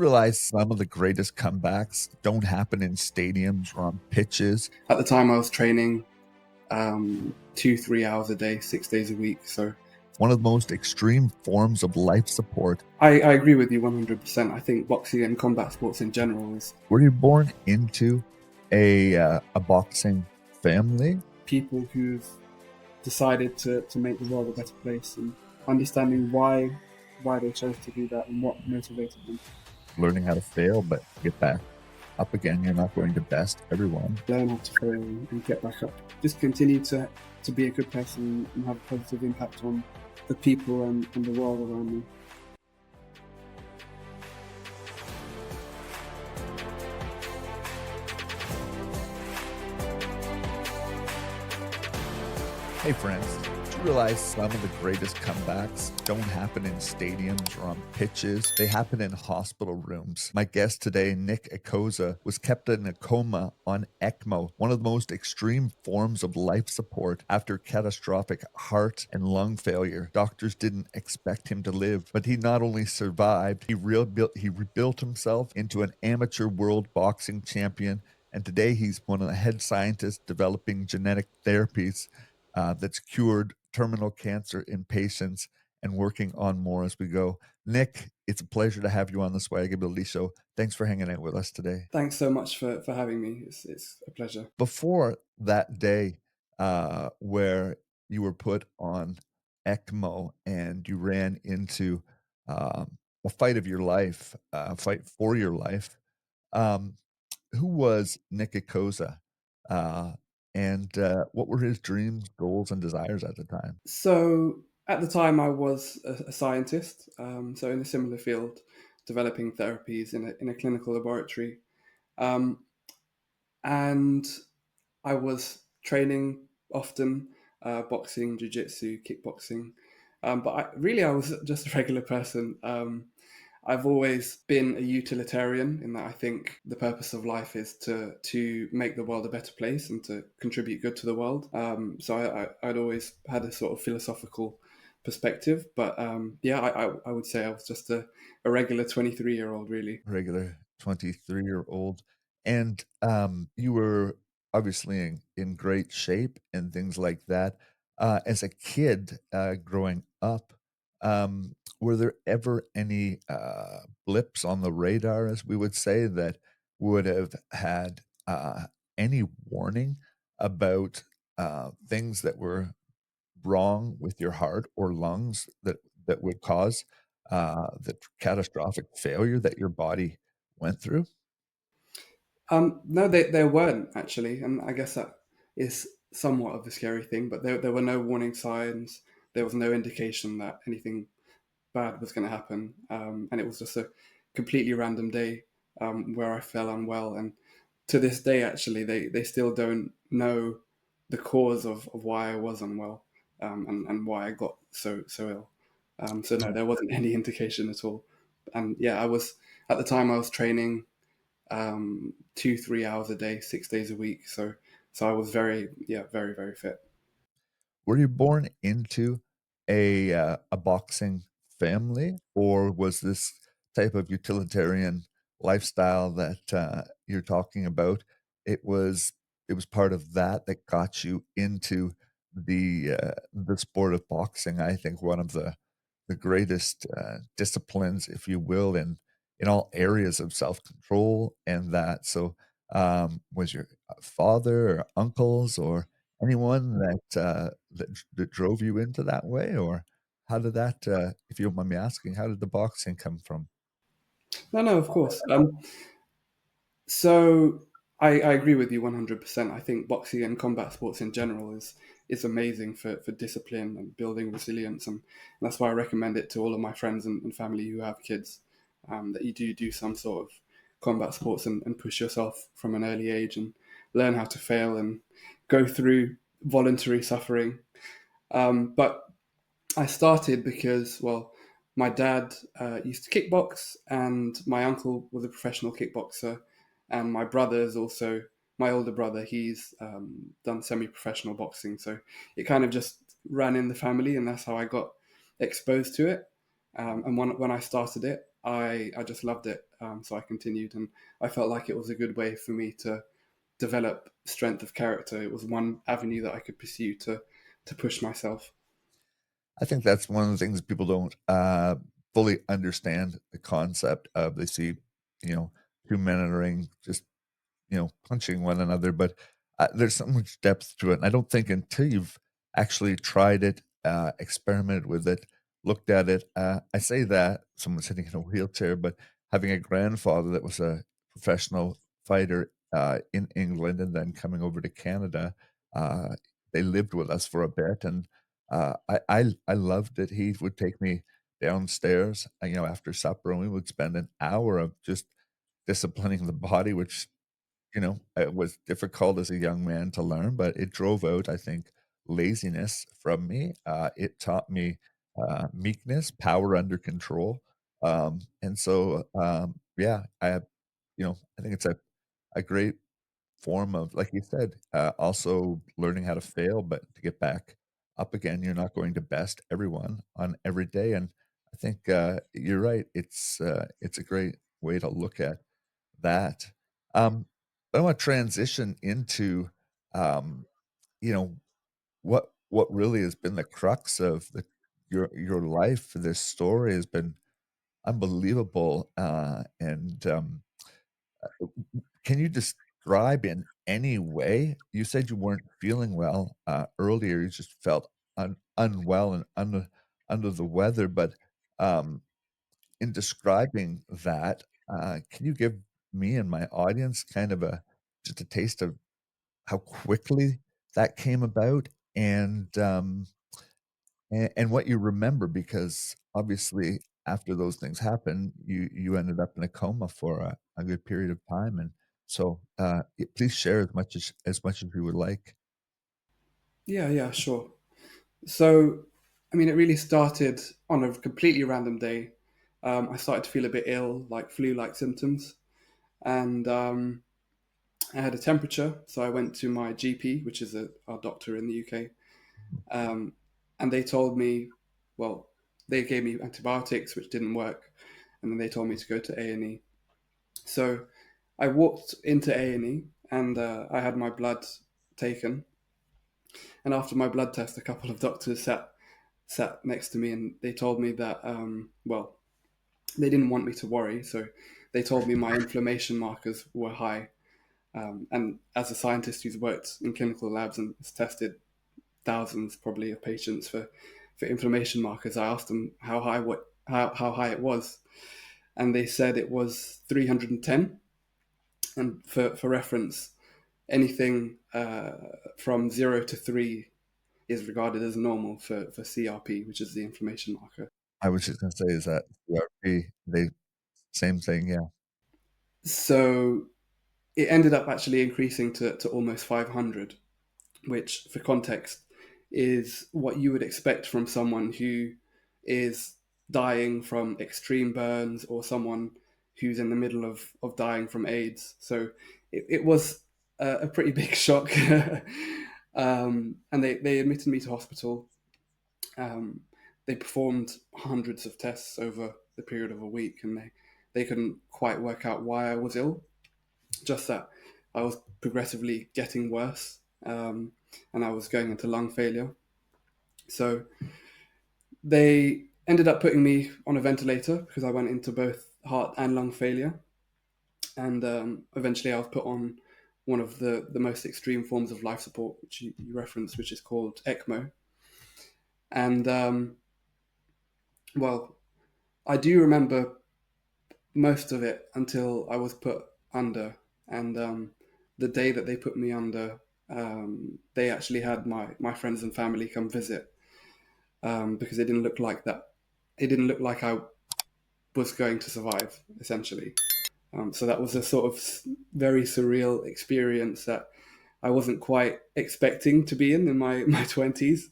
Realize some of the greatest comebacks don't happen in stadiums or on pitches. At the time I was training 2-3 hours a day, 6 days a week. So One of the most extreme forms of life support. I agree with you 100%. I think boxing and combat sports in general is Were you born into a boxing family? people who've decided to make the world a better place, and understanding why they chose to do that and what motivated them. Learning how to fail, but get back up again. You're not going to best everyone. Learn how to fail and get back up. Just continue to be a good person and have a positive impact on the people and the world around me. Hey friends, do you realize some of the greatest comebacks don't happen in stadiums or on pitches? They happen in hospital rooms. My guest today, Nick Akosa, was kept in a coma on ECMO, one of the most extreme forms of life support after catastrophic heart and lung failure. Doctors didn't expect him to live, but he not only survived, he rebuilt himself into an amateur world boxing champion, and today he's one of the head scientists developing genetic therapies that's cured terminal cancer in patients and working on more as we go. Nick, it's a pleasure to have you on the SwagAbility Show. Thanks for hanging out with us today. Thanks so much for having me. It's a pleasure. Before that day where you were put on ECMO and you ran into a fight of your life, a fight for your life, who was Nick Akosa? And what were his dreams, goals, and desires at the time? So at the time I was a scientist, so in a similar field, developing therapies in a clinical laboratory. And I was training often, boxing, jiu-jitsu, kickboxing. But I was just a regular person. I've always been a utilitarian in that I think the purpose of life is to make the world a better place and to contribute good to the world. So I'd always had a sort of philosophical perspective. But I would say I was just a regular 23-year-old, really. Regular 23-year-old. And you were obviously in great shape and things like that. As a kid growing up, were there ever any blips on the radar, as we would say, that would have had any warning about things that were wrong with your heart or lungs that would cause the catastrophic failure that your body went through? No, there weren't actually, and I guess that is somewhat of a scary thing. But there were no warning signs. There was no indication that anything bad was going to happen, and it was just a completely random day where I fell unwell. And to this day, actually, they still don't know the cause of why I was unwell, and why I got so ill. So no, there wasn't any indication at all. And yeah, I was at the time I was training 2-3 hours a day, 6 days a week. So I was very, very fit. Were you born into a boxing family, or was this type of utilitarian lifestyle that you're talking about? It was it was part of that that got you into the sport of boxing. I think one of the greatest disciplines, if you will, in all areas of self control and that. So, was your father or uncles or anyone that drove you into that way, or how did that, if you don't mind me asking, how did the boxing come from? No, of course. So I agree with you 100%. I think boxing and combat sports in general is amazing for discipline and building resilience, and that's why I recommend it to all of my friends and family who have kids. That you do some sort of combat sports and push yourself from an early age and learn how to fail and go through voluntary suffering. But I started because, well, my dad used to kickbox, and my uncle was a professional kickboxer, and my brother is also my older brother. He's done semi-professional boxing, so it kind of just ran in the family, and that's how I got exposed to it. And when I started it, I just loved it. So I continued, and I felt like it was a good way for me to develop strength of character. It was one avenue that I could pursue to push myself. I think that's one of the things people don't fully understand the concept of. They see, you know, 2 men in a ring just, punching one another, but, there's so much depth to it, and I don't think until you've actually tried it, experimented with it, looked at it, I say that, someone sitting in a wheelchair, but having a grandfather that was a professional fighter, in England and then coming over to Canada, uh, they lived with us for a bit, and, I loved it. He would take me downstairs, after supper, and we would spend an hour of just disciplining the body, which it was difficult as a young man to learn, but it drove out, I think, laziness from me. It taught me meekness, power under control. And so, yeah, I think it's a great form of, like you said, also learning how to fail, but to get back up again. You're not going to best everyone on every day. And I think you're right. It's a great way to look at that. Um, I want to transition into, um, you know, what really has been the crux of your life. This story has been unbelievable, and can you describe in any way? You said you weren't feeling well earlier. You just felt unwell and under the weather, but um, in describing that, can you give me and my audience kind of a just a taste of how quickly that came about and what you remember? Because obviously after those things happened, you ended up in a coma for a good period of time, and so, please share as much as you would like. Yeah, yeah, sure. So, I mean, it really started on a completely random day. I started to feel a bit ill, like flu-like symptoms, and I had a temperature. So I went to my GP, which is our doctor in the UK, um, and they told me, well, they gave me antibiotics, which didn't work, and then they told me to go to A&E. So I walked into A&E, and I had my blood taken. And after my blood test, a couple of doctors sat next to me, and they told me that well, they didn't want me to worry, so they told me my inflammation markers were high. And as a scientist who's worked in clinical labs and has tested thousands probably of patients for inflammation markers, I asked them how high it was, and they said it was 310. And for reference, anything from 0 to 3 is regarded as normal for CRP, which is the inflammation marker. I was just gonna say is that CRP, they same thing, yeah. So it ended up actually increasing to almost 500, which, for context, is what you would expect from someone who is dying from extreme burns or someone who's in the middle of dying from AIDS. So it was a pretty big shock. And they admitted me to hospital. Um, they performed hundreds of tests over the period of a week, and they couldn't quite work out why I was ill. Just that I was progressively getting worse, and I was going into lung failure. So they ended up putting me on a ventilator because I went into both heart and lung failure, and eventually I was put on one of the most extreme forms of life support, which you referenced, which is called ECMO. And well, I do remember most of it until I was put under. And the day that they put me under, they actually had my friends and family come visit, because it didn't look like that. It didn't look like I was going to survive, essentially. So that was a sort of very surreal experience that I wasn't quite expecting to be in my 20s.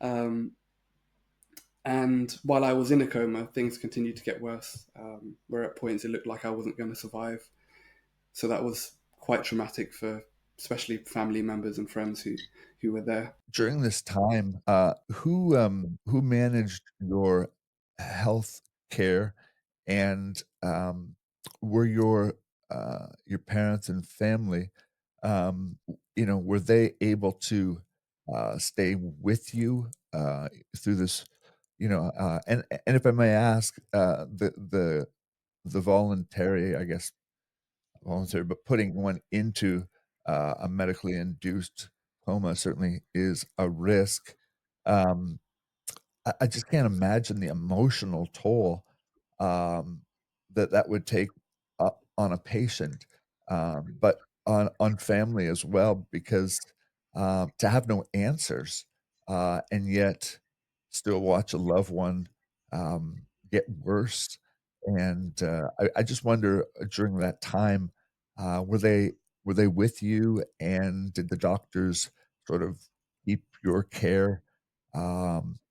Um, and while I was in a coma, things continued to get worse, where at points it looked like I wasn't going to survive. So that was quite traumatic for especially family members and friends who were there. During this time, who managed your health care, And, were your parents and family, were they able to, stay with you, through this, and if I may ask, the voluntary, I guess, voluntary, but putting one into, a medically induced coma certainly is a risk. Um, I just can't imagine the emotional toll, um, that that would take, on a patient, but on family as well, because, to have no answers, and yet still watch a loved one, get worse, and, I just wonder, during that time, were they with you, and did the doctors sort of keep your care,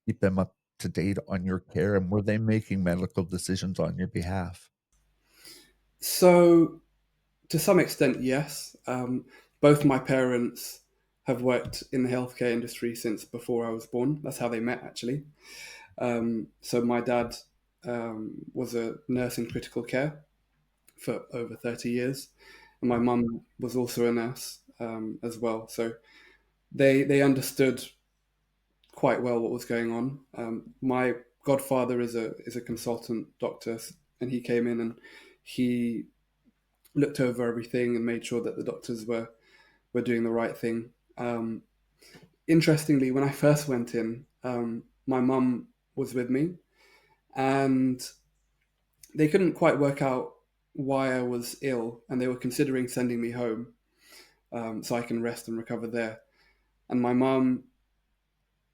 keep them up to date on your care, and were they making medical decisions on your behalf? So, to some extent, yes. Both my parents have worked in the healthcare industry since before I was born. That's how they met, actually. So, my dad was a nurse in critical care for over 30 years, and my mum was also a nurse as well. So, they understood quite well what was going on. My godfather is a consultant doctor, and he came in and he looked over everything and made sure that the doctors were doing the right thing. Interestingly, when I first went in, my mum was with me, and they couldn't quite work out why I was ill, and they were considering sending me home so I can rest and recover there. And my mum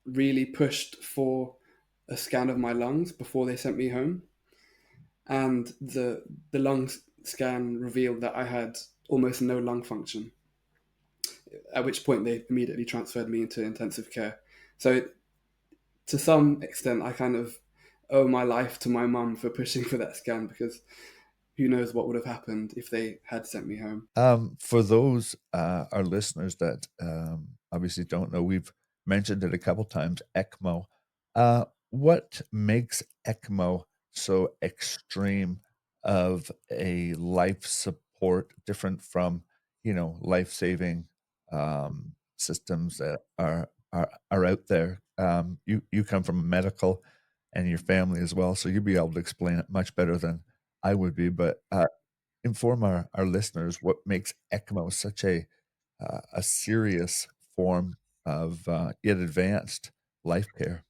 really pushed for a scan of my lungs before they sent me home, and the lung scan revealed that I had almost no lung function. At which point they immediately transferred me into intensive care. So to some extent, I kind of owe my life to my mum for pushing for that scan, because who knows what would have happened if they had sent me home. For those, our listeners that, obviously don't know, we've mentioned it a couple times, ECMO. What makes ECMO so extreme of a life support, different from, life-saving, systems that are out there? You come from medical and your family as well, so you'll be able to explain it much better than I would be, but, inform our listeners what makes ECMO such a serious form of, yet advanced life care.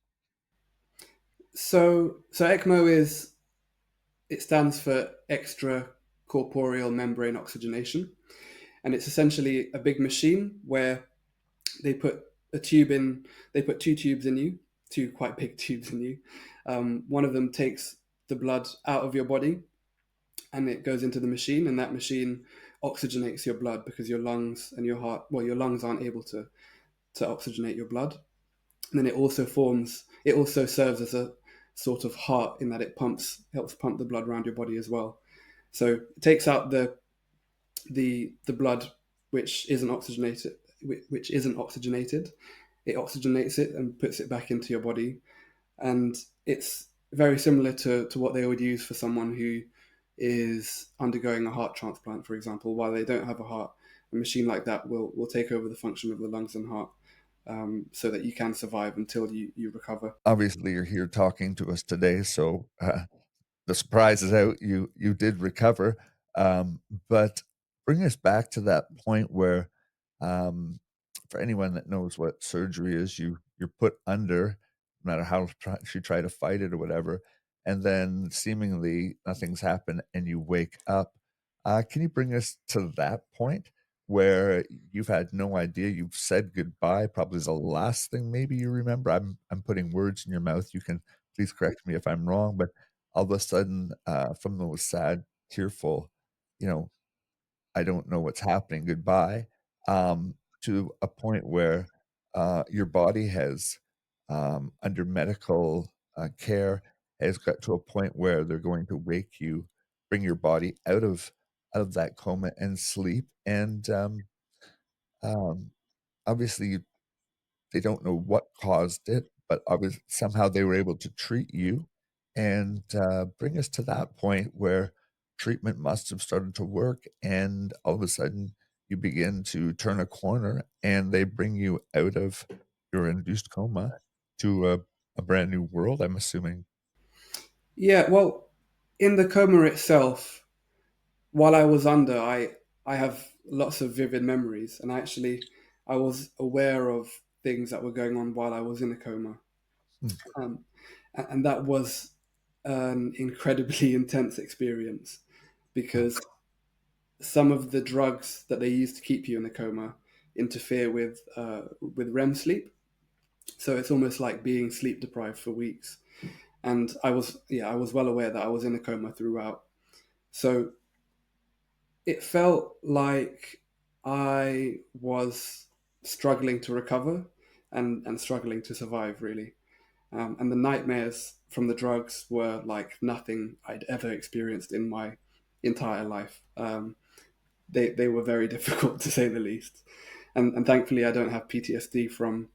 So ECMO is it stands for Extracorporeal Membrane Oxygenation, and it's essentially a big machine where they put a tube in. They put two tubes in you, two quite big tubes in you. One of them takes the blood out of your body, and it goes into the machine, and that machine oxygenates your blood because your lungs and your heart, well, your lungs aren't able to oxygenate your blood. And then it also serves as a sort of heart in that it helps pump the blood around your body as well. So it takes out the blood which isn't oxygenated. It oxygenates it and puts it back into your body, and it's very similar to what they would use for someone who is undergoing a heart transplant, for example. While they don't have a heart, a machine like that will take over the function of the lungs and heart, so that you can survive until you recover. Obviously, you're here talking to us today, so, the surprise is out, you did recover, but bring us back to that point where, um, for anyone that knows what surgery is, you're put under, no matter how you try to fight it or whatever, and then seemingly nothing's happened and you wake up. Can you bring us to that point where you've had no idea, you've said goodbye, probably the last thing maybe you remember? I'm putting words in your mouth, you can please correct me if I'm wrong, but all of a sudden, from those sad, tearful, you know, "I don't know what's happening, goodbye," to a point where, your body has, under medical, care, has got to a point where they're going to wake you, bring your body out of that coma and sleep, and, um, obviously, they don't know what caused it, but somehow they were able to treat you, and bring us to that point where treatment must have started to work, and all of a sudden you begin to turn a corner, and they bring you out of your induced coma to a brand new world, I'm assuming. Yeah, well, in the coma itself, while I was under, I have lots of vivid memories, and I was aware of things that were going on while I was in a coma, Hmm. um, and that was an incredibly intense experience because some of the drugs that they use to keep you in a coma interfere with REM sleep, so it's almost like being sleep deprived for weeks. And I was well aware that I was in a coma throughout. So it felt like I was struggling to recover and struggling to survive, really. And the nightmares from the drugs were like nothing I'd ever experienced in my entire life. They were very difficult to say the least. And thankfully, I don't have PTSD from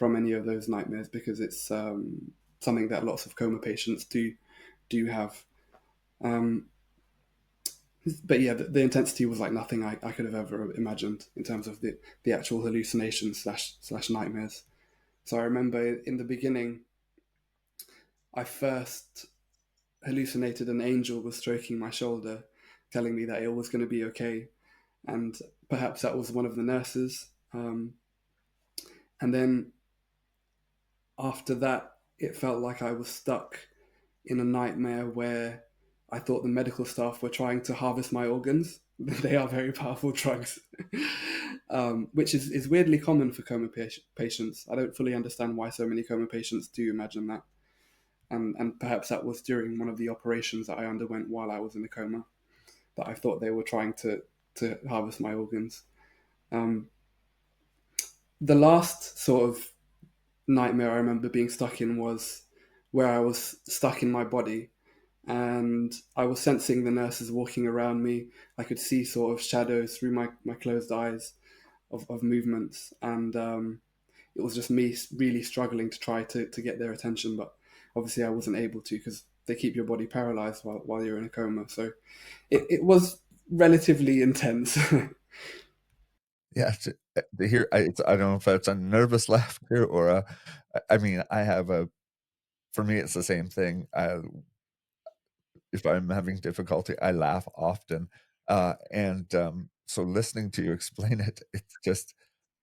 any of those nightmares because it's something that lots of coma patients do have. Um, but yeah, the intensity was like nothing I could have ever imagined in terms of the actual hallucinations slash nightmares. So I remember in the beginning, I first hallucinated an angel was stroking my shoulder, telling me that it was going to be okay, and perhaps that was one of the nurses. And then after that, it felt like I was stuck in a nightmare where I thought the medical staff were trying to harvest my organs. They are very powerful drugs, which is weirdly common for coma patients. I don't fully understand why so many coma patients do imagine that. And perhaps that was during one of the operations that I underwent while I was in a coma that I thought they were trying to harvest my organs. Um, the last sort of nightmare I remember being stuck in was where I was stuck in my body and I was sensing the nurses walking around me. I could see sort of shadows through my closed eyes of movements. And it was just me really struggling to try to get their attention. But obviously, I wasn't able to because they keep your body paralyzed while you're in a coma. So it was relatively intense. Yeah, to hear, I don't know if that's a nervous laughter or I mean, I have a, for me, it's the same thing. If I'm having difficulty, I laugh often. So listening to you explain it, it's just,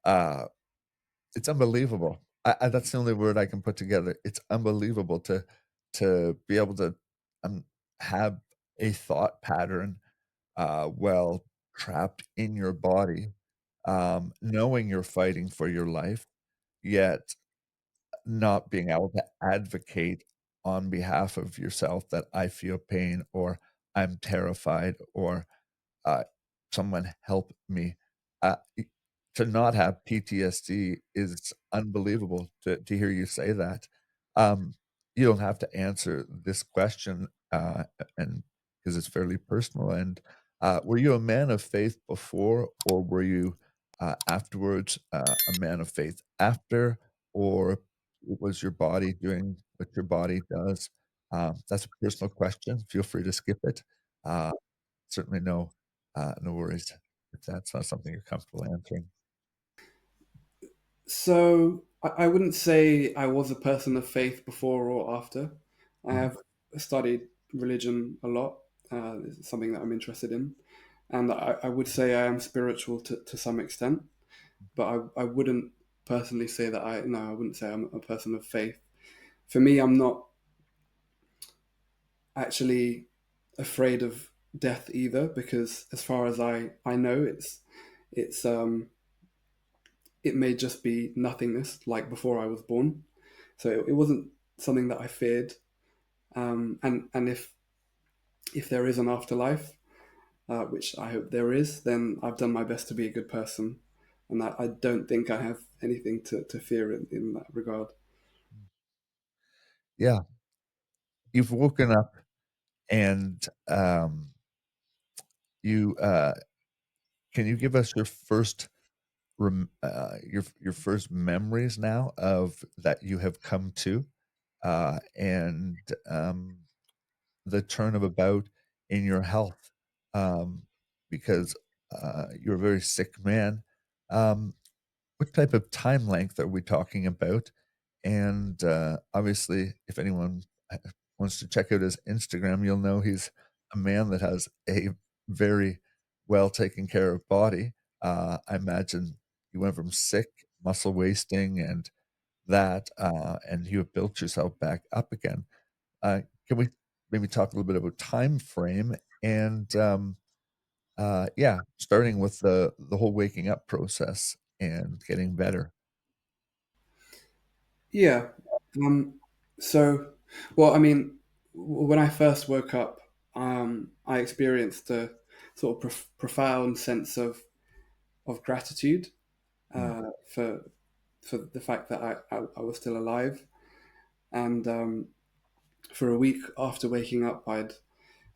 uh, it's unbelievable. That's the only word I can put together. It's unbelievable to be able to um, have a thought pattern while trapped in your body, knowing you're fighting for your life, yet not being able to advocate on behalf of yourself that I feel pain or I'm terrified or uh, someone help me. Y To not have PTSD is unbelievable to hear you say that. Um, you don't have to answer this question, and because it's fairly personal, and, were you a man of faith before, or were you, afterwards, a man of faith after, or was your body doing what your body does? That's a personal question, feel free to skip it. Uh Certainly no worries if that's not something you're comfortable answering. So I wouldn't say I was a person of faith before or after. I Mhm. have studied religion a lot. It's something that I'm interested in. And I would say I am spiritual to some extent, but I wouldn't personally say that I wouldn't say I'm a person of faith. For me, I'm not actually afraid of death either, because as far as I know, it's it may just be nothingness like before I was born. So it wasn't something that I feared. And if there is an afterlife, which I hope there is, then I've done my best to be a good person, and I don't think I have anything to fear in that regard. Yeah, you've woken up and, you, can you give us your first your first memories now of that you have come to? and the turn of about in your health, um, because you're a very sick man. Um, what type of time length are we talking about? And obviously, if anyone wants to check out his Instagram, you'll know he's a man that has a very well taken care of body. I imagine you went from sick, muscle wasting, and that, and you have built yourself back up again. Can we maybe talk a little bit about time frame and yeah, starting with the whole waking up process and getting better? Yeah. Um, so, well, I mean, when I first woke up, I experienced a sort of profound sense of gratitude Mm, for the fact that I was still alive. And for a week after waking up, I'd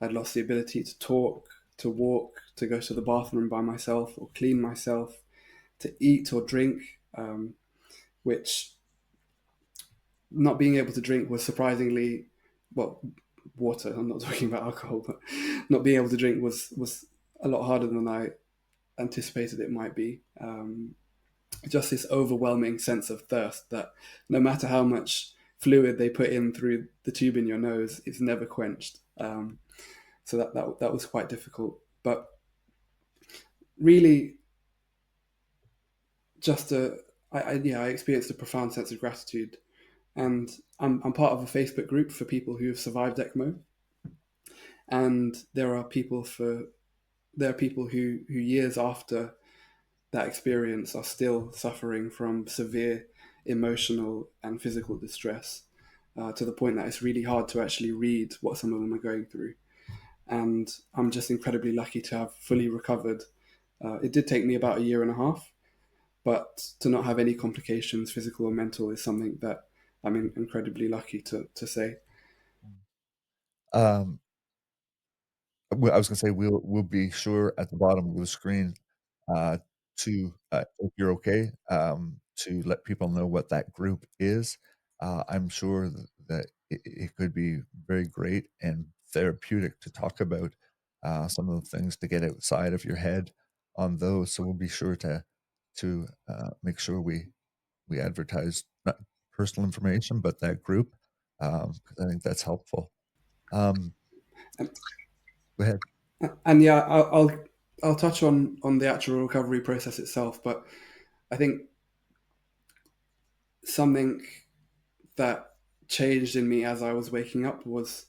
lost the ability to talk, to walk, to go to the bathroom by myself or clean myself, to eat or drink, which not being able to drink was surprisingly, well, water. I'm not talking about alcohol, but not being able to drink was a lot harder than I anticipated it might be. Just this overwhelming sense of thirst that no matter how much fluid they put in through the tube in your nose, it's never quenched. So that was quite difficult. But really, just I experienced a profound sense of gratitude, and I'm part of a Facebook group for people who have survived ECMO, and there are people who years after that experience are still suffering from severe emotional and physical distress, to the point that it's really hard to actually read what some of them are going through. And I'm just incredibly lucky to have fully recovered. It did take me about a year and a half, but to not have any complications, physical or mental, is something that I'm incredibly lucky to say. um, I was gonna say we'll be sure at the bottom of the screen, uh, to, if you're okay, to let people know what that group is. I'm sure that it could be very great and therapeutic to talk about, some of the things to get outside of your head on those, so we'll be sure to make sure we advertise not personal information, but that group, 'cause I think that's helpful. Um, And, Go ahead. and yeah, I'll touch on the actual recovery process itself, but I think something that changed in me as I was waking up was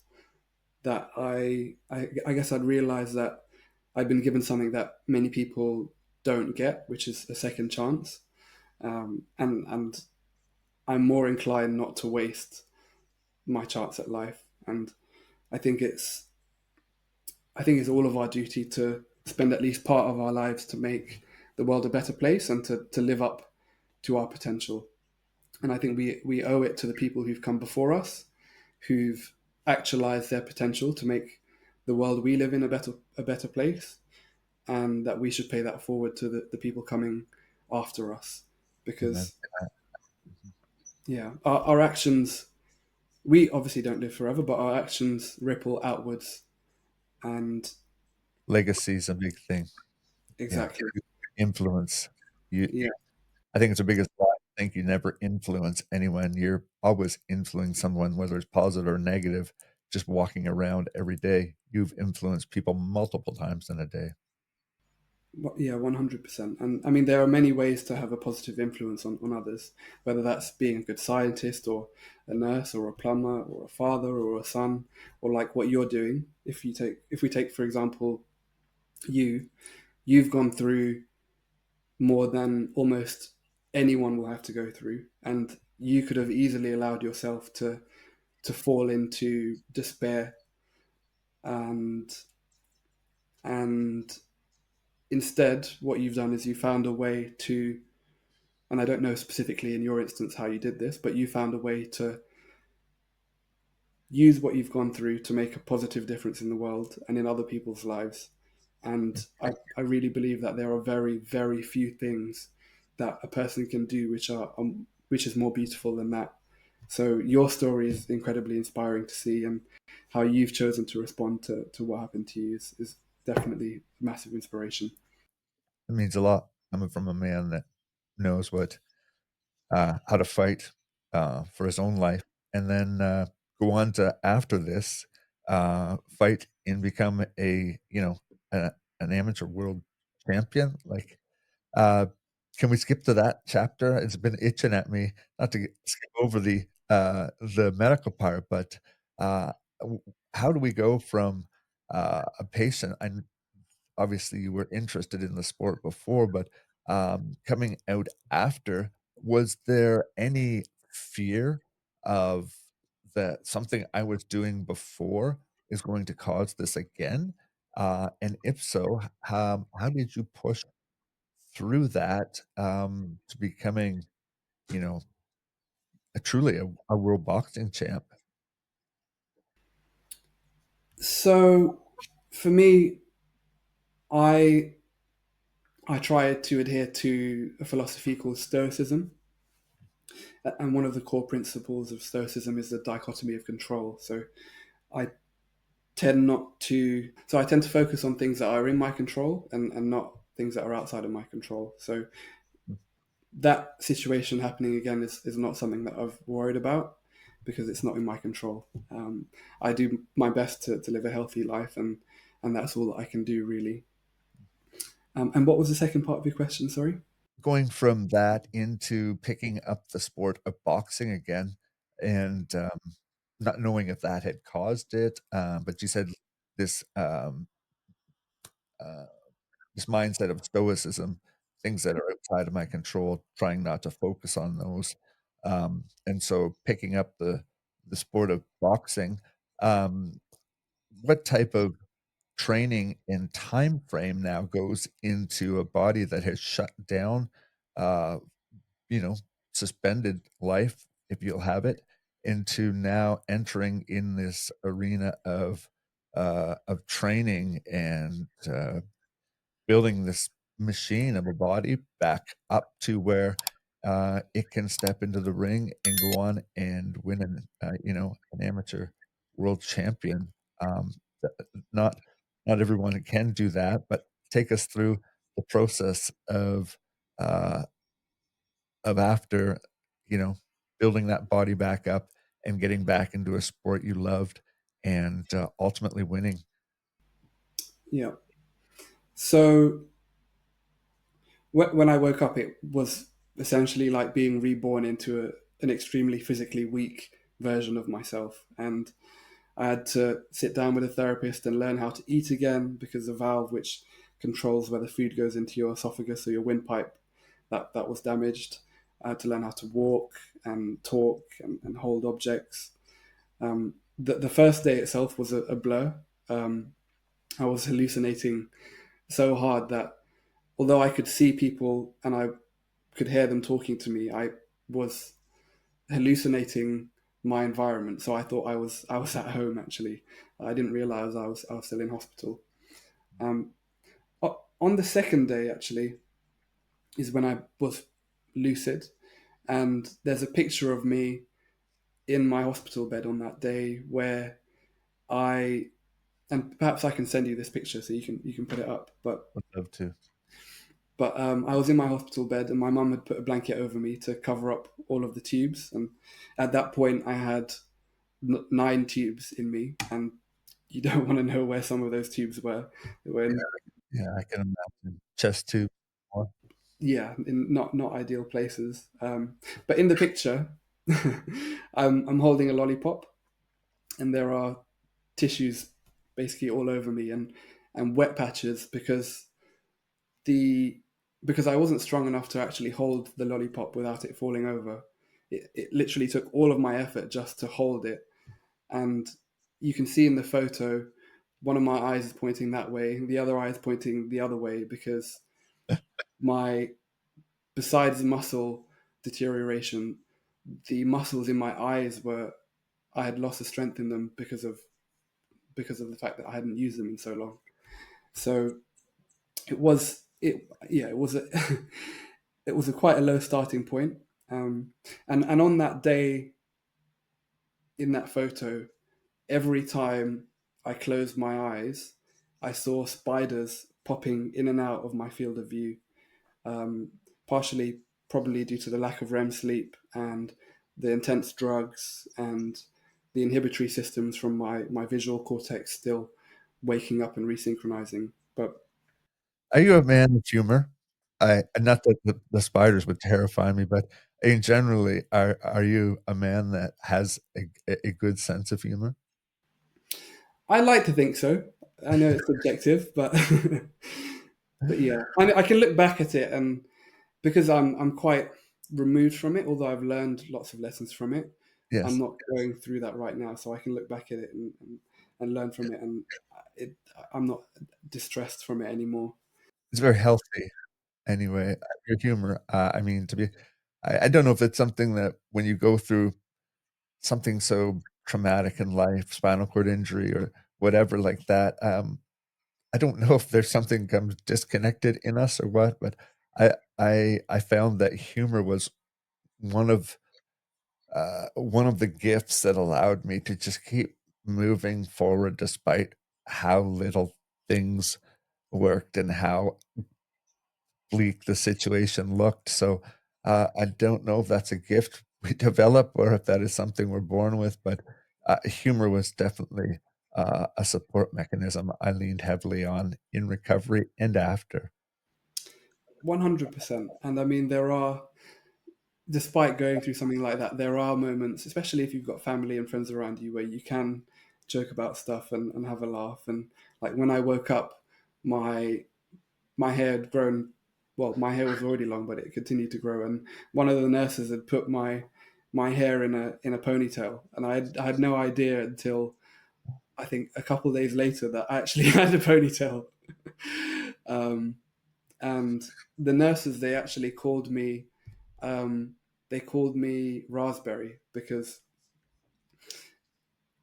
that I guess I'd realized that I'd been given something that many people don't get, which is a second chance. And I'm more inclined not to waste my chance at life. And I think it's I think it's all of our duty to spend at least part of our lives to make the world a better place and to live up to our potential. And I think we owe it to the people who've come before us, who've actualized their potential to make the world we live in a better place, and that we should pay that forward to the people coming after us. Amen. Because yeah, our actions, we obviously don't live forever, but our actions ripple outwards. And Legacy is a big thing. Yeah. exactly, Influence. You yeah. I think it's the biggest lie. I think you never influence anyone. You're always influencing someone, whether it's positive or negative, just walking around every day. You've influenced people multiple times in a day. Yeah, 100%. And I mean, there are many ways to have a positive influence on others, whether that's being a good scientist or a nurse or a plumber or a father or a son, or like what you're doing. If we take, for example, you, you've gone through more than almost anyone will have to go through. And you could have easily allowed yourself to fall into despair and and instead what you've done is you found a way to, and I don't know specifically in your instance how you did this, but you found a way to use what you've gone through to make a positive difference in the world and in other people's lives. And I really believe that there are very, very few things that a person can do which is more beautiful than that. So your story is incredibly inspiring to see, and how you've chosen to respond to what happened to you is definitely massive inspiration. It means a lot coming from a man that knows what how to fight for his own life, and then go on to after this fight and become a an amateur world champion. Like, uh, can we skip to that chapter? It's been itching at me not to skip over the medical part, but uh, how do we go from a patient? Obviously you were interested in the sport before, but coming out after, was there any fear of that something I was doing before is going to cause this again? And if so, how did you push through that to becoming, you know, truly a world boxing champ? So for me, I I try to adhere to a philosophy called Stoicism, and one of the core principles of Stoicism is the dichotomy of control. So I I tend to focus on things that are in my control, and not things that are outside of my control. So that situation happening again is not something that I've worried about, because it's not in my control. I do my best to live a healthy life, and that's all that I can do, really. And what was the second part of your question? Sorry. Going from that into picking up the sport of boxing again, and not knowing if that had caused it, but you said this uh, this mindset of stoicism, things that are outside of my control, trying not to focus on those, and so picking up the sport of boxing. Um, what type of training and time frame now goes into a body that has shut down, uh, you know, suspended life, if you'll have it, into now entering in this arena of training and building this machine of a body back up to where it can step into the ring and go on and win an amateur world champion. Th- not not everyone can do that, but take us through the process uh, of after, you know, building that body back up and getting back into a sport you loved and ultimately winning. Yeah. So when I woke up, it was essentially like being reborn into an extremely physically weak version of myself, and I had to sit down with a therapist and learn how to eat again, because the valve which controls whether food goes into your esophagus or your windpipe, that was damaged. I had to learn how to walk and talk and hold objects. The first day itself was a blur. Um, I was hallucinating so hard that, although I could see people and I could hear them talking to me, I was hallucinating my environment. So I thought I was at home. Actually, I didn't realize I was still in hospital. Um, on the second day, actually, is when I was lucid, and there's a picture of me in my hospital bed on that day where I and perhaps I can send you this picture so you can put it up. But Would love to. I was in my hospital bed, and my mum had put a blanket over me to cover up all of the tubes. And at that point, I had 9 tubes in me, and you don't want to know where some of those tubes were. They were in, Yeah, I can imagine. Chest tube. yeah, in not ideal places. But in the picture, I'm holding a lollipop, and there are tissues basically all over me, and wet patches, the because I wasn't strong enough to actually hold the lollipop without it falling over. It literally took all of my effort just to hold it, and you can see in the photo, one of my eyes is pointing that way, the other eye is pointing the other way, because my besides muscle deterioration, the muscles in my eyes were I had lost the strength in them because of the fact that I hadn't used them in so long. So it was a it was a quite a low starting point. And on that day, in that photo, every time I closed my eyes, I saw spiders popping in and out of my field of view, um, partially probably due to the lack of REM sleep and the intense drugs and the inhibitory systems from my visual cortex still waking up and resynchronizing. But Are you a man of humor? I not that the spiders would terrify me, but in generally, are you a man that has a good sense of humor? I like to think so. I know it's subjective, but but yeah, I can look back at it, and because I'm quite removed from it, although I've learned lots of lessons from it, I'm Yes. not going through that right now, so I can look back at it and learn from it, and it, I'm not distressed from it anymore. It's very healthy anyway, your humor, I mean, to be I don't know if it's something that when you go through something so traumatic in life, spinal cord injury or whatever like that, I don't know if there's something comes disconnected in us or what, but I found that humor was one of one of the gifts that allowed me to just keep moving forward despite how little things worked and how bleak the situation looked. So I don't know if that's a gift we develop or if that is something we're born with, but humor was definitely a support mechanism I leaned heavily on in recovery and after. 100%. And I mean, there are, despite going through something like that, there are moments, especially if you've got family and friends around you, where you can joke about stuff and have a laugh. And like when I woke up, my my hair had grown. Well, my hair was already long, but it continued to grow. And one of the nurses had put my hair in a ponytail, and I had no idea until I think a couple of days later that I actually had a ponytail. um, and the nurses, they actually called me. They called me Raspberry because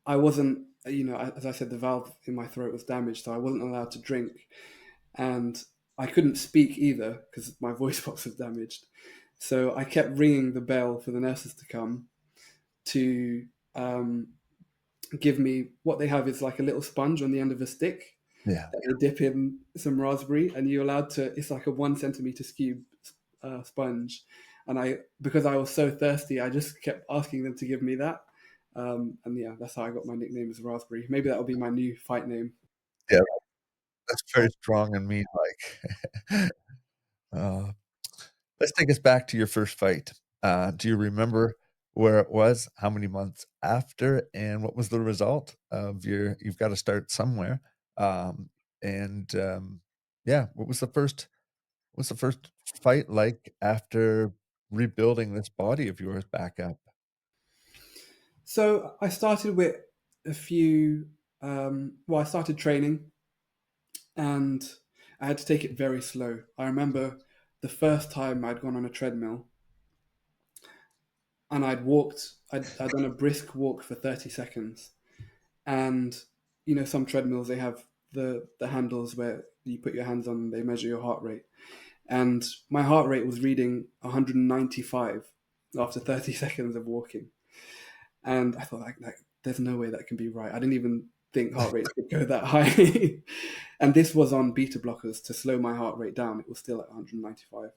I wasn't. As I said, the valve in my throat was damaged, so I wasn't allowed to drink, and I couldn't speak either because my voice box was damaged. So I kept ringing the bell for the nurses to come to um, give me what they have is like a little sponge on the end of a stick Yeah. that they dip in some raspberry, and you're allowed to. It's like a 1 centimeter cube sponge, and because I was so thirsty, I just kept asking them to give me that. And yeah, that's how I got my nickname as Raspberry. Maybe that'll be my new fight name. Yeah, that's very strong and mean like. Uh, let's take us back to your first fight. Do you remember where it was, how many months after, and what was the result of you've got to start somewhere. And yeah, what's the first fight like after rebuilding this body of yours back up? So I started with a few. Well, I started training, and I had to take it very slow. I remember the first time I'd gone on a treadmill, and I'd done a brisk walk for 30 seconds. And, some treadmills, they have the handles where you put your hands on, they measure your heart rate. And my heart rate was reading 195 after 30 seconds of walking. And I thought, like, there's no way that can be right. I didn't even think heart rates could go that high. And this was on beta blockers to slow my heart rate down. It was still at 195.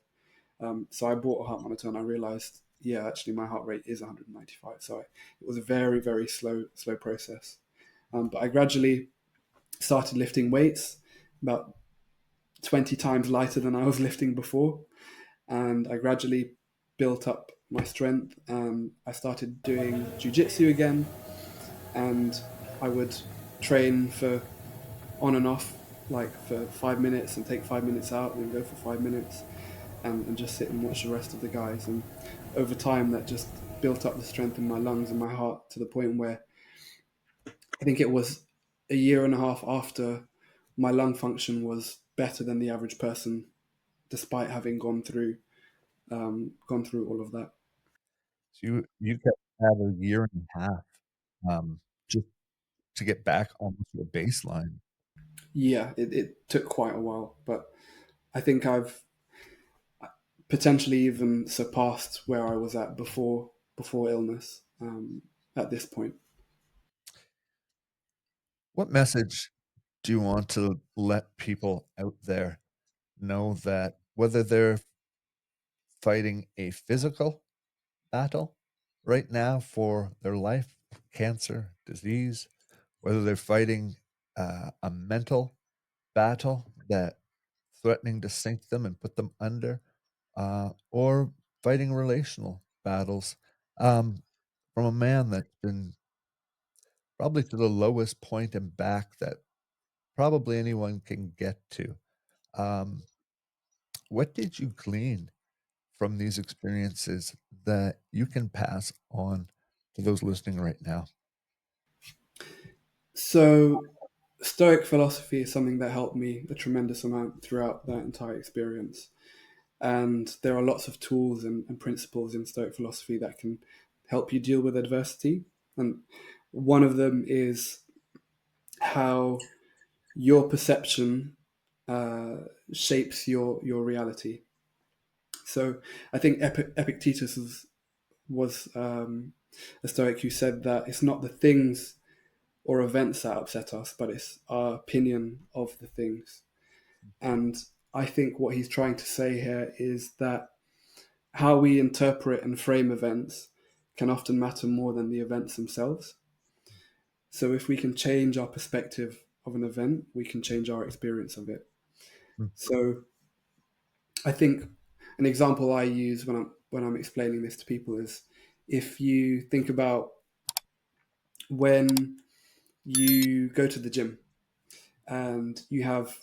So I bought a heart monitor, and I realized, yeah, actually my heart rate is 195. So it was a very, very slow process. But I gradually started lifting weights, about 20 times lighter than I was lifting before. And I gradually built up my strength. And I started doing jujitsu again. And I would train for on and off, like for 5 minutes and take 5 minutes out, and then go for 5 minutes, and just sit and watch the rest of the guys. And over time, that just built up the strength in my lungs and my heart to the point where I think it was a year and a half after my lung function was better than the average person, despite having gone through all of that. So you got to have a year and a half just to get back almost to a baseline. Yeah, it took quite a while, but I think I've potentially even surpassed where I was at before illness at this point. What message do you want to let people out there know that whether they're fighting a physical battle right now for their life, cancer, disease, whether they're fighting a mental battle that threatening to sink them and put them under, or fighting relational battles, um, from a man that's been probably to the lowest point and back that probably anyone can get to. Um, what did you glean from these experiences that you can pass on to those listening right now? So, Stoic philosophy is something that helped me a tremendous amount throughout that entire experience. And there are lots of tools and principles in Stoic philosophy that can help you deal with adversity. And one of them is how your perception uh, shapes your reality. So I think Epictetus was a Stoic who said that it's not the things or events that upset us, but it's our opinion of the things. And I think what he's trying to say here is that how we interpret and frame events can often matter more than the events themselves. So if we can change our perspective of an event, we can change our experience of it. Mm, So I think an example I use when I'm explaining this to people is if you think about when you go to the gym and you have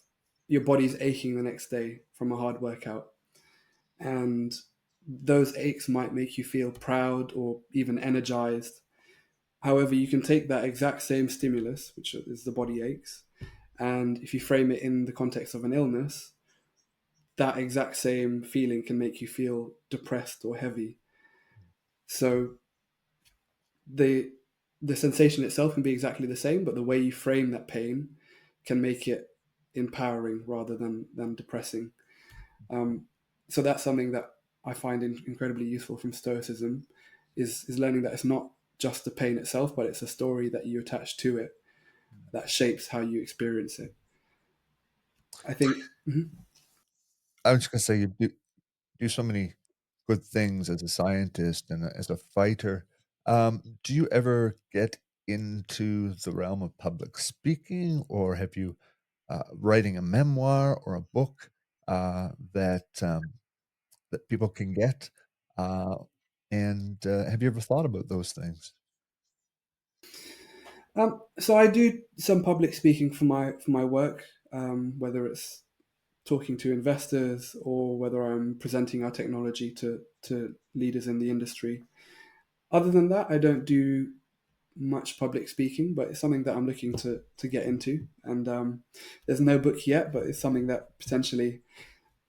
your body's aching the next day from a hard workout, and those aches might make you feel proud or even energized. However, you can take that exact same stimulus, which is the body aches, and if you frame it in the context of an illness, that exact same feeling can make you feel depressed or heavy. So the the sensation itself can be exactly the same, but the way you frame that pain can make it empowering rather than depressing. Um, so that's something that I find incredibly useful from Stoicism, is learning that it's not just the pain itself, but it's a story that you attach to it that shapes how you experience it. I think. Mhm. I was just gonna say you do so many good things as a scientist and as a fighter. Do you ever get into the realm of public speaking, or have you writing a memoir or a book that people can get? Uh, and have you ever thought about those things? So I do some public speaking for my work, whether it's talking to investors or whether I'm presenting our technology to leaders in the industry. Other than that, I don't do much public speaking, but it's something that I'm looking to get into. And there's no book yet, but it's something that potentially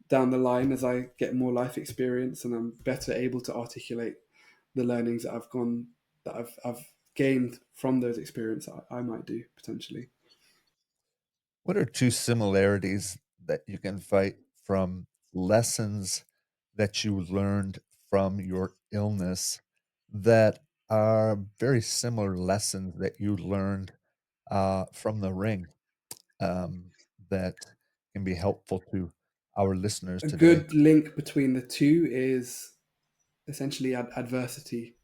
down the line, as I get more life experience and I'm better able to articulate the learnings that I've gained from those experiences, I might do potentially. What are two similarities that you can fight from lessons that you learned from your illness that are very similar lessons that you learned from the ring, that can be helpful to our listeners A today? good link between the two is essentially adversity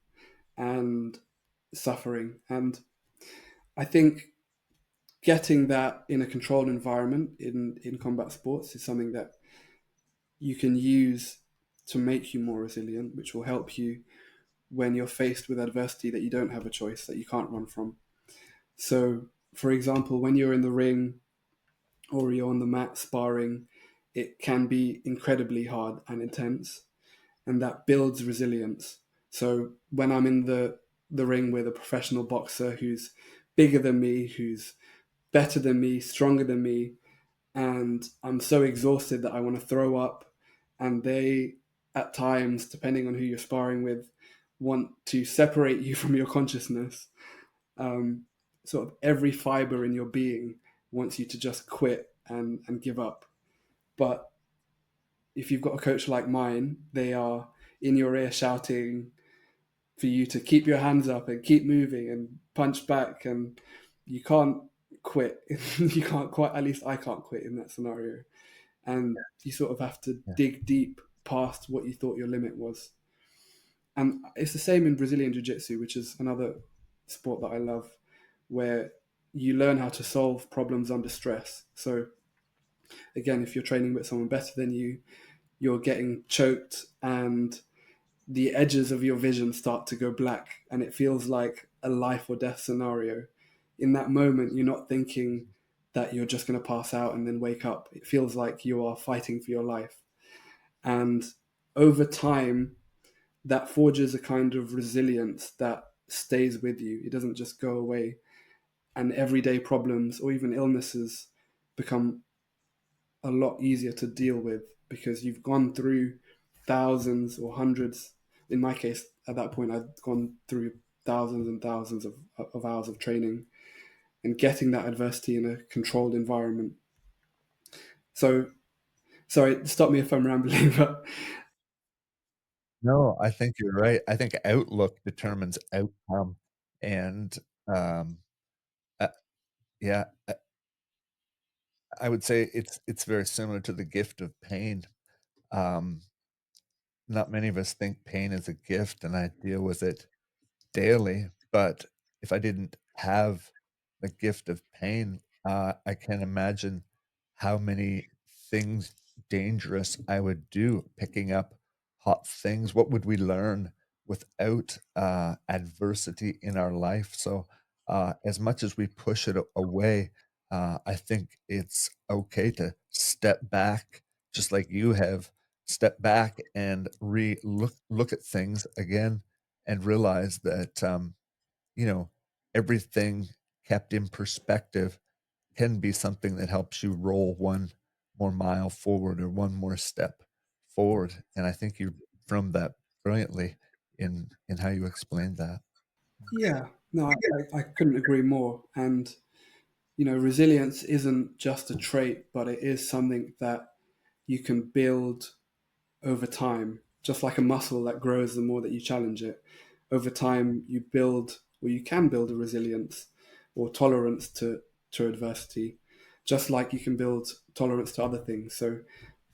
and suffering. And I think getting that in a controlled environment in combat sports is something that you can use to make you more resilient, which will help you when you're faced with adversity that you don't have a choice, that you can't run from. So, for example, when you're in the ring or you're on the mat sparring, it can be incredibly hard and intense, and that builds resilience. So when I'm in the ring with a professional boxer who's bigger than me, who's better than me, stronger than me, and I'm so exhausted that I want to throw up, and they, at times, depending on who you're sparring with, want to separate you from your consciousness. Um, Sort of every fiber in your being wants you to just quit and give up. But if you've got a coach like mine, they are in your ear shouting for you to keep your hands up and keep moving and punch back, and you can't quit. You can't quite, at least I can't quit in that scenario. And you sort of have to Yeah. dig deep past what you thought your limit was. And it's the same in Brazilian Jiu Jitsu, which is another sport that I love, where you learn how to solve problems under stress. So, again, if you're training with someone better than you, you're getting choked and the edges of your vision start to go black and it feels like a life or death scenario. In that moment, you're not thinking that you're just going to pass out and then wake up. It feels like you are fighting for your life. And over time, that forges a kind of resilience that stays with you. It doesn't just go away. And everyday problems or even illnesses become a lot easier to deal with because you've gone through thousands or hundreds. In my case, at that point, I'd gone through thousands and thousands of hours of training and getting that adversity in a controlled environment. So, sorry, stop me if I'm rambling, but No, I think you're right. I think outlook determines outcome, and, um, uh, yeah, I would say it's very similar to the gift of pain. Um, Not many of us think pain is a gift, and I deal with it daily, but if I didn't have the gift of pain, I can't imagine how many things dangerous I would do picking up hot things. What would we learn without adversity in our life? So, as much as we push it away, I think it's okay to step back, just like you have. Step back and re look at things again and realize that, you know, everything kept in perspective can be something that helps you roll one more mile forward or one more step forward. And I think you from that brilliantly in how you explained that. yeah, no, I couldn't agree more. And, resilience isn't just a trait, but it is something that you can build over time, just like a muscle that grows the more that you challenge it. Over time, you build, or you can build a resilience or tolerance to adversity, just like you can build tolerance to other things. So,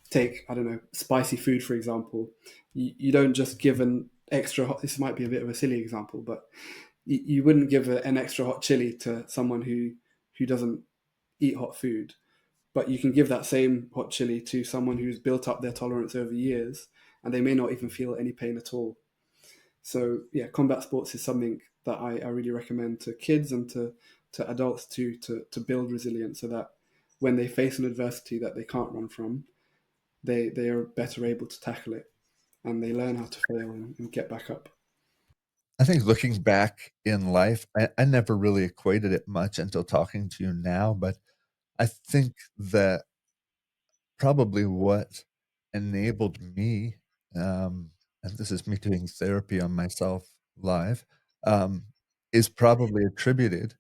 take, I don't know, spicy food, for example. You don't just give an extra hot, this might be a bit of a silly example, but you wouldn't give an extra hot chili to someone who doesn't eat hot food, but you can give that same hot chili to someone who's built up their tolerance over years and they may not even feel any pain at all. So yeah, combat sports is something that I really recommend to kids and to adults too, to build resilience so that when they face an adversity that they can't run from, they are better able to tackle it and they learn how to fail and get back up. I think looking back in life, I never really equated it much until talking to you now, but I think that probably what enabled me, and this is me doing therapy on myself live, um, is probably attributed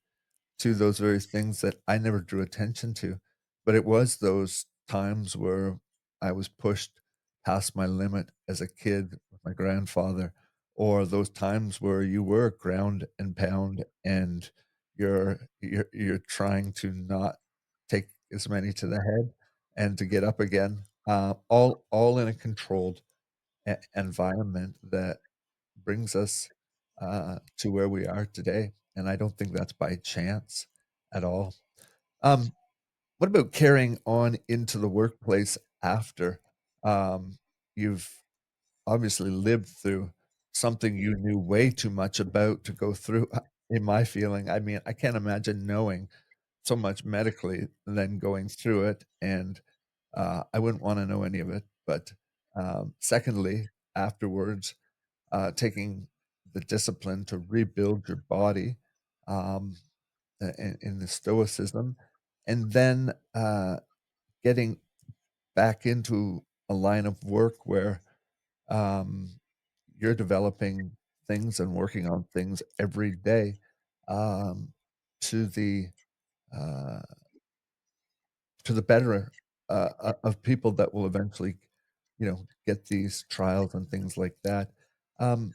to those very things that I never drew attention to. But it was those times where I was pushed past my limit as a kid with my grandfather, or those times where you were ground and pound and you're trying to not take as many to the head and to get up again, all in a controlled environment that brings us to where we are today. And I don't think that's by chance at all. Um, what about carrying on into the workplace after you've obviously lived through something you knew way too much about to go through? In my feeling, I mean, I can't imagine knowing so much medically and then going through it, and I wouldn't want to know any of it. But secondly, afterwards, taking the discipline to rebuild your body um, in the stoicism, and then getting back into a line of work where um, you're developing things and working on things every day um, to the uh, to the better of people that will eventually, get these trials and things like that. Um,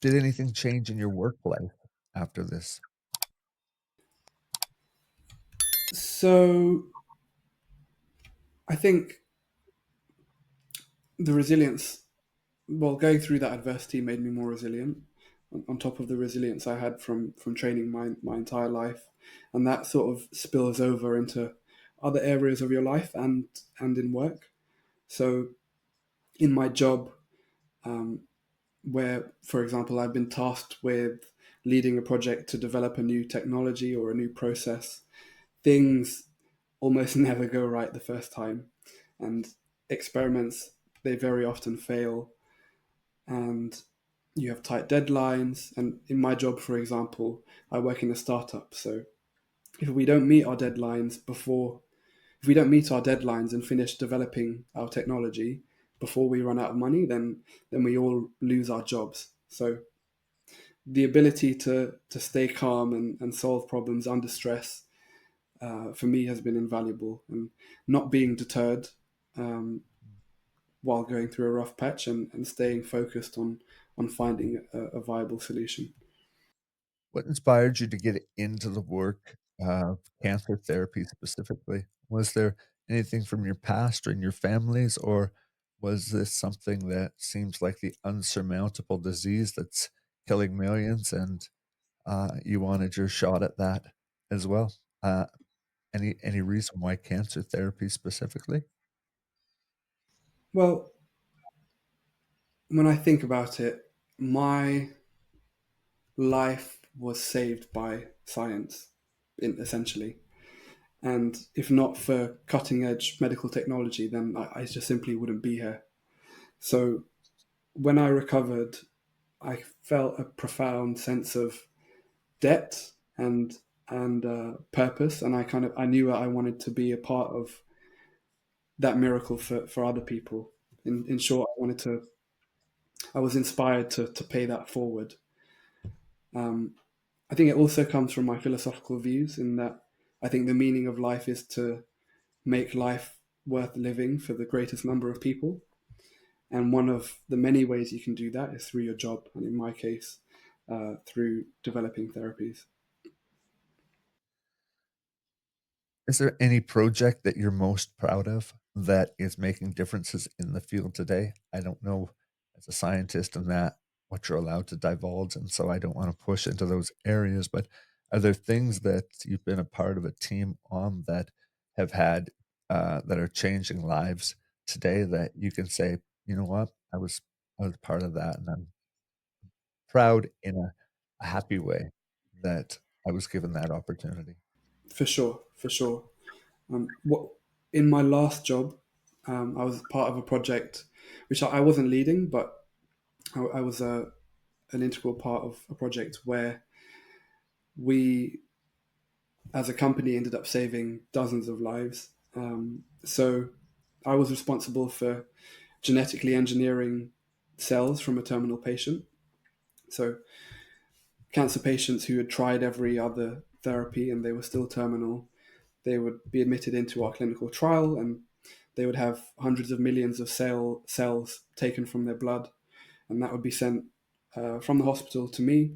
did anything change in your work life after this? So I think the resilience, well, going through that adversity made me more resilient. On top of the resilience I had from training my entire life, and that sort of spills over into other areas of your life and in work. So in my job, um, where, for example, I've been tasked with leading a project to develop a new technology or a new process, things almost never go right the first time, and experiments, they very often fail, and you have tight deadlines. And in my job, for example, I work in a startup, so if we don't meet our deadlines before if we don't meet our deadlines and finish developing our technology before we run out of money, then we all lose our jobs. So the ability to stay calm and solve problems under stress, for me, has been invaluable, and not being deterred, um, while going through a rough patch, and staying focused on finding a viable solution. What inspired you to get into the work of cancer therapy specifically? Was there anything from your past or in your families, or was this something that seems like the unsurmountable disease that's killing millions and you wanted your shot at that as well? Any reason why cancer therapy specifically? Well, when I think about it, my life was saved by science, essentially. And if not for cutting edge medical technology, then I just simply wouldn't be here. So when I recovered, I felt a profound sense of debt and purpose, and I knew that I wanted to be a part of that miracle for other people. In short, I was inspired to pay that forward. Um, I think it also comes from my philosophical views, in that I think the meaning of life is to make life worth living for the greatest number of people. And one of the many ways you can do that is through your job, and in my case, through developing therapies. Is there any project that you're most proud of that is making differences in the field today? I don't know as a scientist and that what you're allowed to divulge, and so I don't want to push into those areas, but are there things that you've been a part of a team on that have had that are changing lives today that you can say, you know what, I was part of that and I'm proud in a happy way that I was given that opportunity? For sure, for sure. What In my last job, I was part of a project which I wasn't leading, but I was an integral part of a project where we, as a company, ended up saving dozens of lives. So I was responsible for genetically engineering cells from a terminal patient. So cancer patients who had tried every other therapy and they were still terminal, they would be admitted into our clinical trial, and they would have hundreds of millions of cells taken from their blood, and that would be sent from the hospital to me,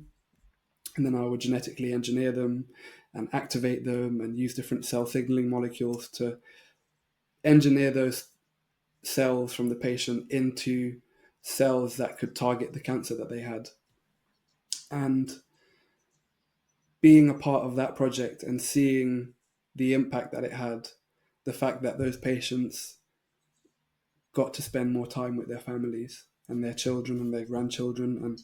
and then I would genetically engineer them and activate them and use different cell signaling molecules to engineer those cells from the patient into cells that could target the cancer that they had. And being a part of that project and seeing the impact that it had, the fact that those patients got to spend more time with their families and their children and their grandchildren. And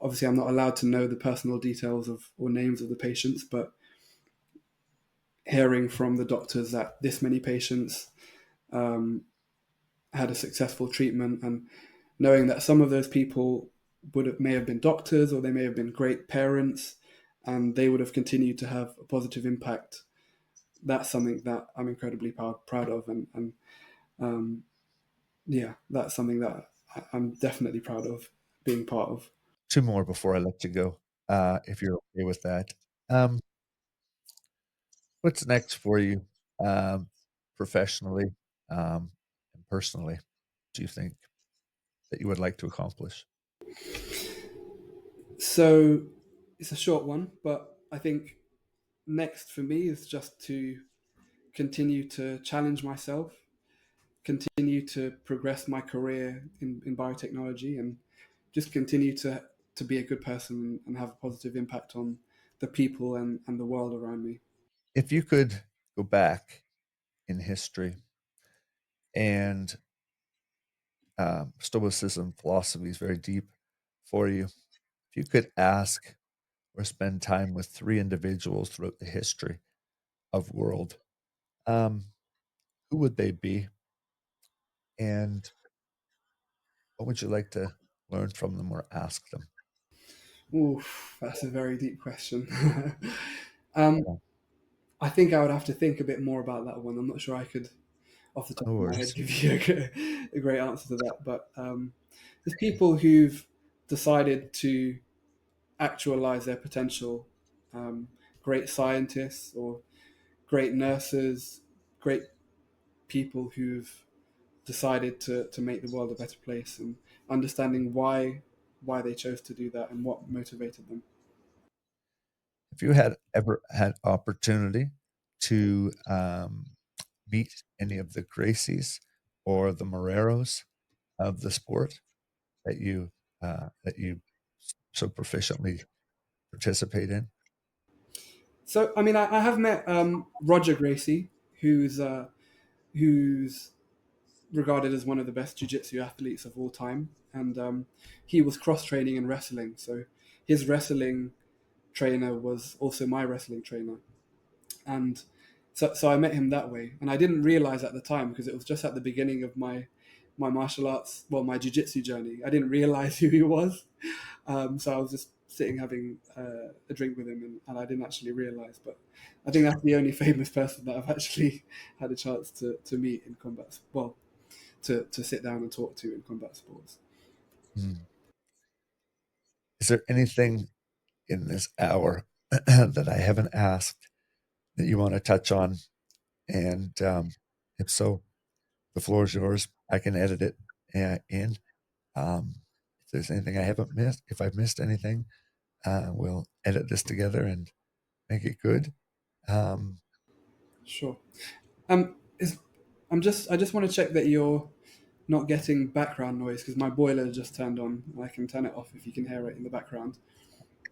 obviously, I'm not allowed to know the personal details of or names of the patients, but hearing from the doctors that this many patients um, had a successful treatment, and knowing that some of those people may have been doctors, or they may have been great parents, and they would have continued to have a positive impact. That's something that I'm incredibly proud of, and um, yeah, that's something that I'm definitely proud of being part of. Two more before I let you go, if you're okay with that. Um, what's next for you, professionally, and personally, do you think that you would like to accomplish? So it's a short one, but I think next for me is just to continue to challenge myself, continue to progress my career in biotechnology, and just continue to be a good person and have a positive impact on the people and the world around me. If you could go back in history and Stoicism philosophy is very deep for you. If you could ask or spend time with three individuals throughout the history of world, um, who would they be, and what would you like to learn from them or ask them? Oof, that's a very deep question. um, Yeah, I think I would have to think a bit more about that one. I'm not sure I could, off the top no of my head, worries. give you a great answer to that. But there's people who've decided to actualize their potential, um, great scientists or great nurses, great people who've decided to make the world a better place, and understanding why they chose to do that and what motivated them. If you had ever had opportunity to meet any of the Gracies or the Moreros of the sport that you so proficiently participate in. So, I mean, I have met Roger Gracie, who's regarded as one of the best jiu-jitsu athletes of all time, and he was cross training in wrestling. So, his wrestling trainer was also my wrestling trainer, and so I met him that way, and I didn't realize at the time because it was just at the beginning of my martial arts, well, my jiu-jitsu journey. I didn't realize who he was, so I was just sitting having a drink with him, and I didn't actually realize. But I think that's the only famous person that I've actually had a chance to meet in combat. Well, to sit down and talk to in combat sports. Mm. Is there anything in this hour that I haven't asked that you want to touch on? And if so, the floor is yours. I can edit it in. If there's anything I haven't missed, if I've missed anything, we'll edit this together and make it good. Um, Sure. Is I just want to check that you're not getting background noise because my boiler just turned on. I can turn it off if you can hear it in the background.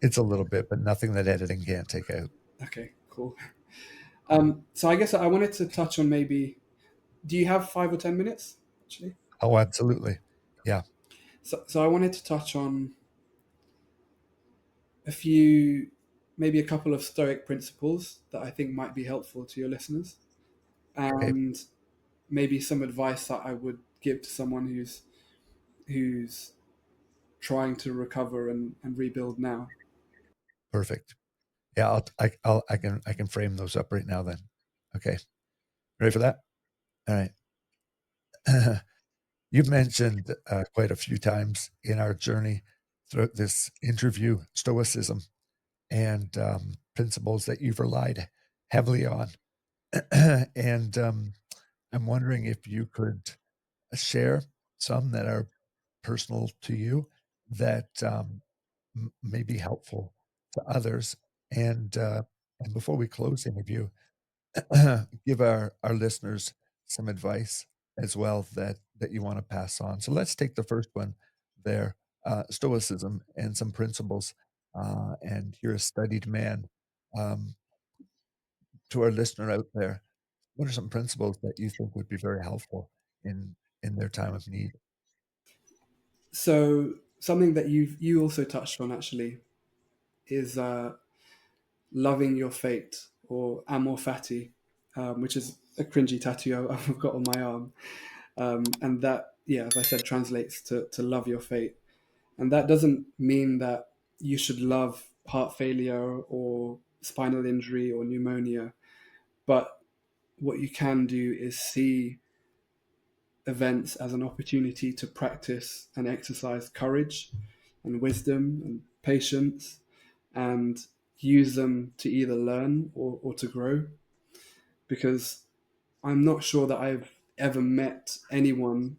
it's a little bit, but nothing that editing can't take out. Okay, cool. So I guess I wanted to touch on maybe. Do you have 5 or 10 minutes? Actually, Oh, absolutely. Yeah. so I wanted to touch on a few, maybe a couple of Stoic principles that I think might be helpful to your listeners, Okay. and maybe some advice that I would give to someone who's trying to recover and rebuild now. Perfect. Yeah. I can frame those up right now then. Okay. Ready for that? All right. You've mentioned quite a few times in our journey throughout this interview stoicism and principles that you've relied heavily on. And I'm wondering if you could share some that are personal to you that may be helpful to others. And before we close the interview, give our listeners some advice as well that you want to pass on. So let's take the first one there, stoicism and some principles. And you're a studied man. Um, to our listener out there, what are some principles that you think would be very helpful in their time of need? So something that you also touched on actually is loving your fate, or amor fati, which is a cringy tattoo I've got on my arm, and that, yeah, as I said, translates to love your fate, and that doesn't mean that you should love heart failure or spinal injury or pneumonia, but what you can do is see events as an opportunity to practice and exercise courage and wisdom and patience, and use them to either learn or to grow. Because I'm not sure that I've ever met anyone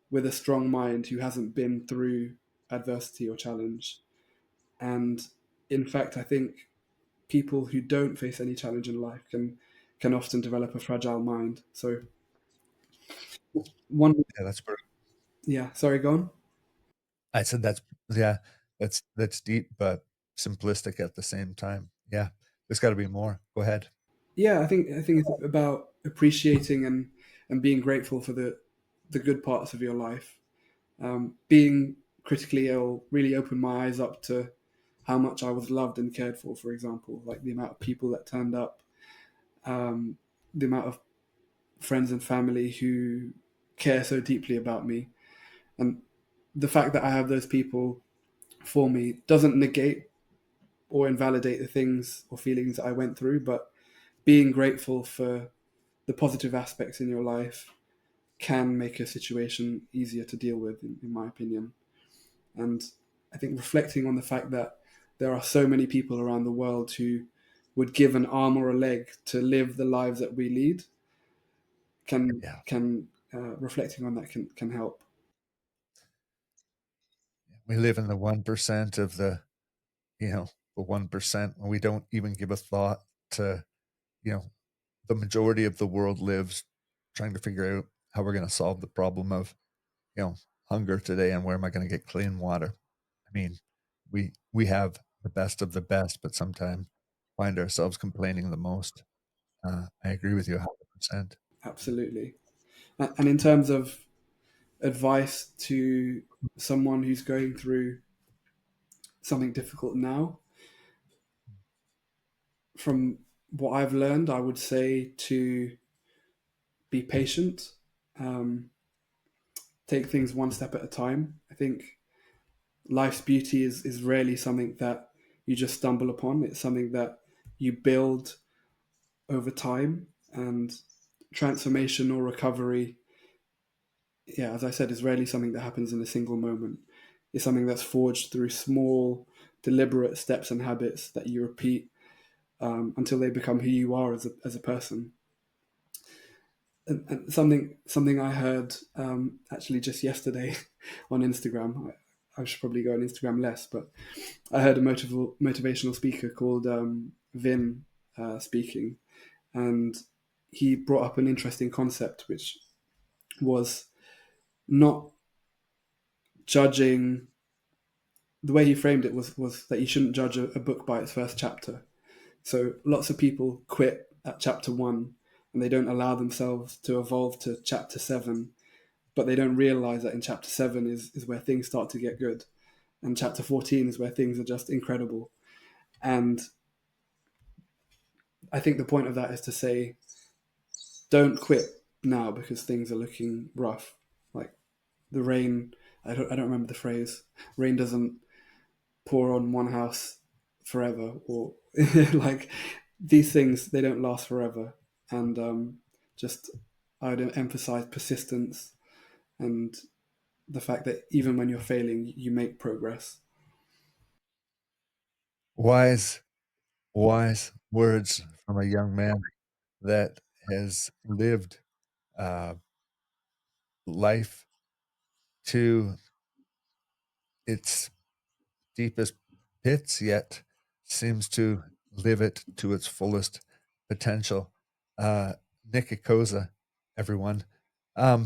with a strong mind who hasn't been through adversity or challenge. And in fact, I think people who don't face any challenge in life can often develop a fragile mind. So one, Yeah, that's pretty. yeah, sorry, go on. I said that's yeah, that's deep but simplistic at the same time. Yeah, there's got to be more. Go ahead. Yeah, I think it's about appreciating and being grateful for the good parts of your life. Being critically ill really opened my eyes up to how much I was loved and cared for. For example, like the amount of people that turned up, um, the amount of friends and family who care so deeply about me, and the fact that I have those people for me doesn't negate or invalidate the things or feelings that I went through, but being grateful for the positive aspects in your life can make a situation easier to deal with, in my opinion. And I think reflecting on the fact that there are so many people around the world who would give an arm or a leg to live the lives that we lead Yeah, can reflecting on that can help. we live in the 1% of you know, the 1%, and we don't even give a thought to, you know, the majority of the world lives trying to figure out how we're going to solve the problem of, you know, hunger today and where am I going to get clean water. I mean, we have the best of the best, but sometimes find ourselves complaining the most. I agree with you 100%. Absolutely. And in terms of advice to someone who's going through something difficult now, from what I've learned, I would say to be patient, um, take things one step at a time. I think life's beauty is rarely something that you just stumble upon. It's something that you build over time, and transformation or recovery, yeah, as I said, is rarely something that happens in a single moment. It's something that's forged through small, deliberate steps and habits that you repeat until they become who you are as a person. And something I heard actually just yesterday on Instagram. I should probably go on Instagram less, but I heard a motivational speaker called Vin speaking, and he brought up an interesting concept, which was not judging. The way he framed it was that you shouldn't judge a book by its first chapter. So lots of people quit at chapter one and they don't allow themselves to evolve to chapter seven, but they don't realize that in chapter seven is where things start to get good. And chapter 14 is where things are just incredible. And I think the point of that is to say, don't quit now because things are looking rough. Like the rain, I don't remember the phrase. Rain doesn't pour on one house forever, or like these things, they don't last forever. And just I'd emphasize persistence and the fact that even when you're failing, you make progress. Wise, wise words from a young man that has lived uh, life to its deepest pits, yet seems to live it to its fullest potential. Uh, Nick Akosa, everyone. Um,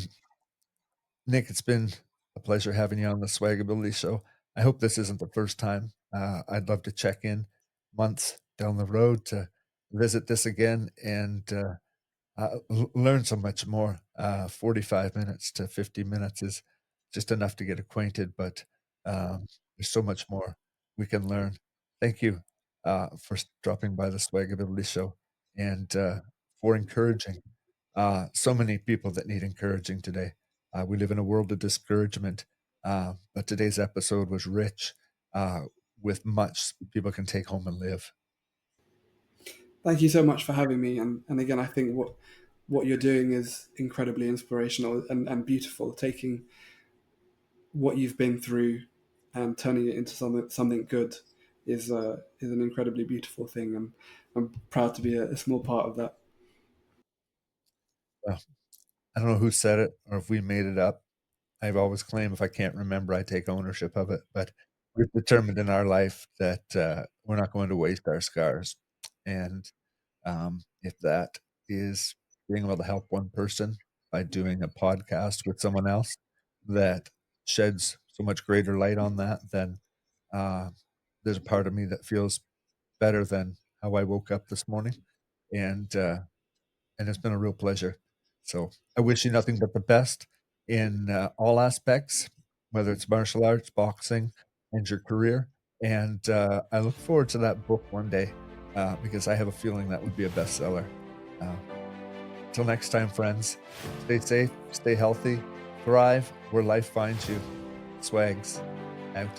Nick, it's been a pleasure having you on the SwagAbility Show. I hope this isn't the first time. I'd love to check in months down the road to visit this again and learn so much more. 45 minutes to 50 minutes is just enough to get acquainted, but there's so much more we can learn. Thank you for dropping by the SwagAbility Show and for encouraging so many people that need encouraging today. We live in a world of discouragement, but today's episode was rich uh, with much people can take home and live. Thank you so much for having me. And again, I think what you're doing is incredibly inspirational and beautiful. Taking what you've been through and turning it into something good is an incredibly beautiful thing, and I'm proud to be a small part of that. Well, I don't know who said it or if we made it up. I've always claimed if I can't remember, I take ownership of it. But we've determined in our life that we're not going to waste our scars. And if that is being able to help one person by doing a podcast with someone else that sheds so much greater light on that, then uh, there's a part of me that feels better than how I woke up this morning. And it's been a real pleasure. So I wish you nothing but the best in all aspects, whether it's martial arts, boxing, and your career. And I look forward to that book one day because I have a feeling that would be a bestseller. Uh, Till next time, friends, stay safe, stay healthy, thrive where life finds you. Swags out.